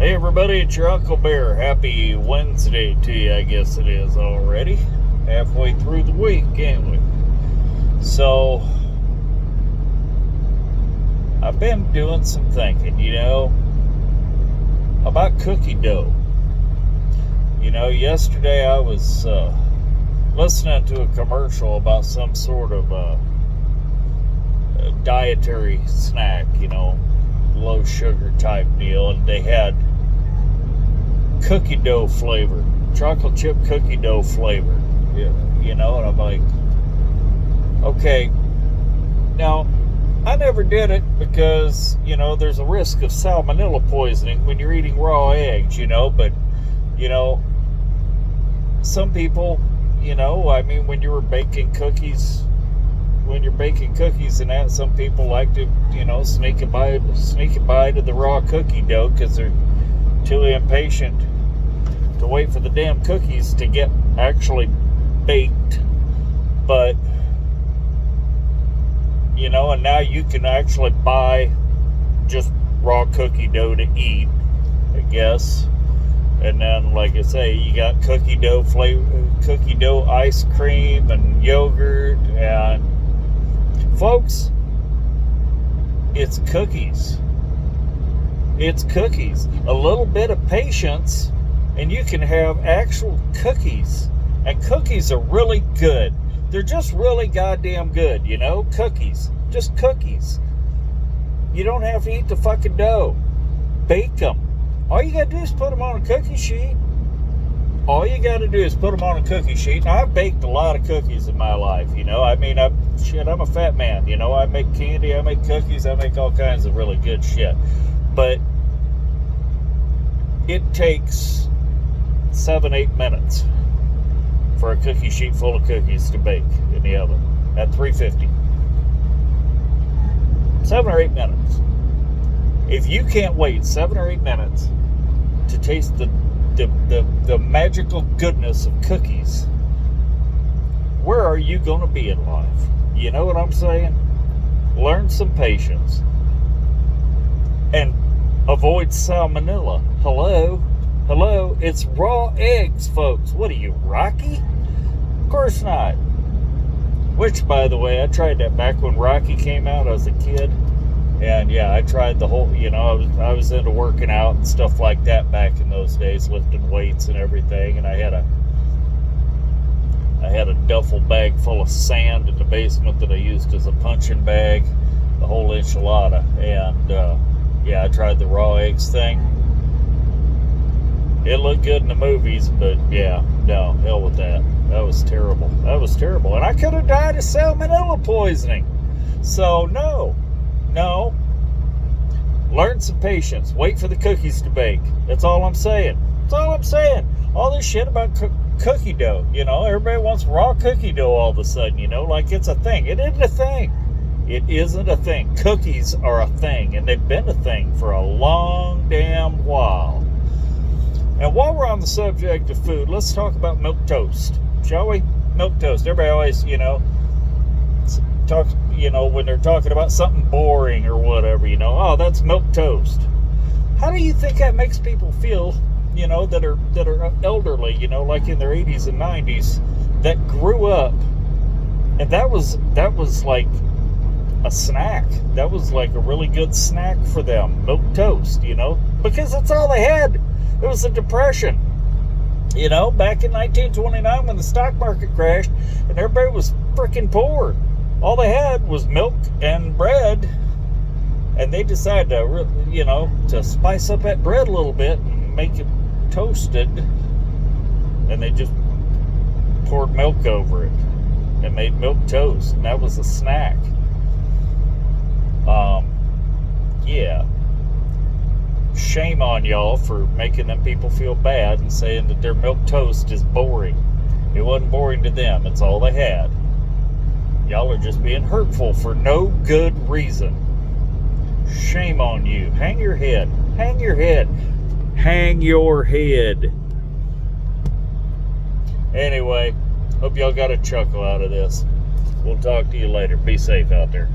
Hey everybody, it's your Uncle Bear. Happy Wednesday to you, I guess it is already. Halfway through the week, ain't we? So, I've been doing some thinking, about cookie dough. Yesterday I was listening to a commercial about some sort of dietary snack, low sugar type deal, and they had cookie dough flavor, chocolate chip cookie dough flavor. Yeah, and I'm like, okay. Now, I never did it because, there's a risk of salmonella poisoning when you're eating raw eggs, but, some people, when you're baking cookies and that, some people like to, sneak a bite of the raw cookie dough because they're too impatient to wait for the damn cookies to get actually baked. But, and now you can actually buy just raw cookie dough to eat, I guess. And then, like I say, you got cookie dough ice cream and yogurt, and folks, it's cookies. It's cookies. A little bit of patience, and you can have actual cookies. And cookies are really good. They're just really goddamn good, Cookies. Just cookies. You don't have to eat the fucking dough. Bake them. All you gotta do is put them on a cookie sheet. Now, I've baked a lot of cookies in my life, I'm a fat man, I make candy, I make cookies, I make all kinds of really good shit. But it takes 7-8 minutes for a cookie sheet full of cookies to bake in the oven at 350. 7 or 8 minutes. If you can't wait 7 or 8 minutes to taste the magical goodness of cookies, where are you going to be in life? You know what I'm saying? Learn some patience. And avoid salmonella. Hello? It's raw eggs, folks. What are you, Rocky? Of course not. Which, by the way, I tried that back when Rocky came out. I was a kid. And yeah, I tried the whole, I was into working out and stuff like that back in those days, lifting weights and everything. And I had a duffel bag full of sand in the basement that I used as a punching bag, the whole enchilada. And yeah, I tried the raw eggs thing. It looked good in the movies, but yeah, no, hell with that. That was terrible. And I could have died of salmonella poisoning. So no. Learn some patience. Wait for the cookies to bake. That's all I'm saying. All this shit about cookie dough, everybody wants raw cookie dough all of a sudden, like it's a thing. It isn't a thing. It isn't a thing. Cookies are a thing, and they've been a thing for a long damn while. And while we're on the subject of food, let's talk about milk toast, shall we? Milk toast. Everybody always, talk, when they're talking about something boring or whatever, oh, that's milk toast. How do you think that makes people feel, that are elderly, like in their 80s and 90s, that grew up, and that was like a snack. That was like a really good snack for them, milk toast, because that's all they had. It was the Depression, back in 1929 when the stock market crashed and everybody was freaking poor. All they had was milk and bread, and they decided to, to spice up that bread a little bit and make it toasted, and they just poured milk over it and made milk toast, and that was a snack. Yeah. Shame on y'all for making them people feel bad and saying that their milk toast is boring. It wasn't boring to them. It's all they had. Y'all are just being hurtful for no good reason. Shame on you. Hang your head. Hang your head. Hang your head. Anyway, hope y'all got a chuckle out of this. We'll talk to you later. Be safe out there.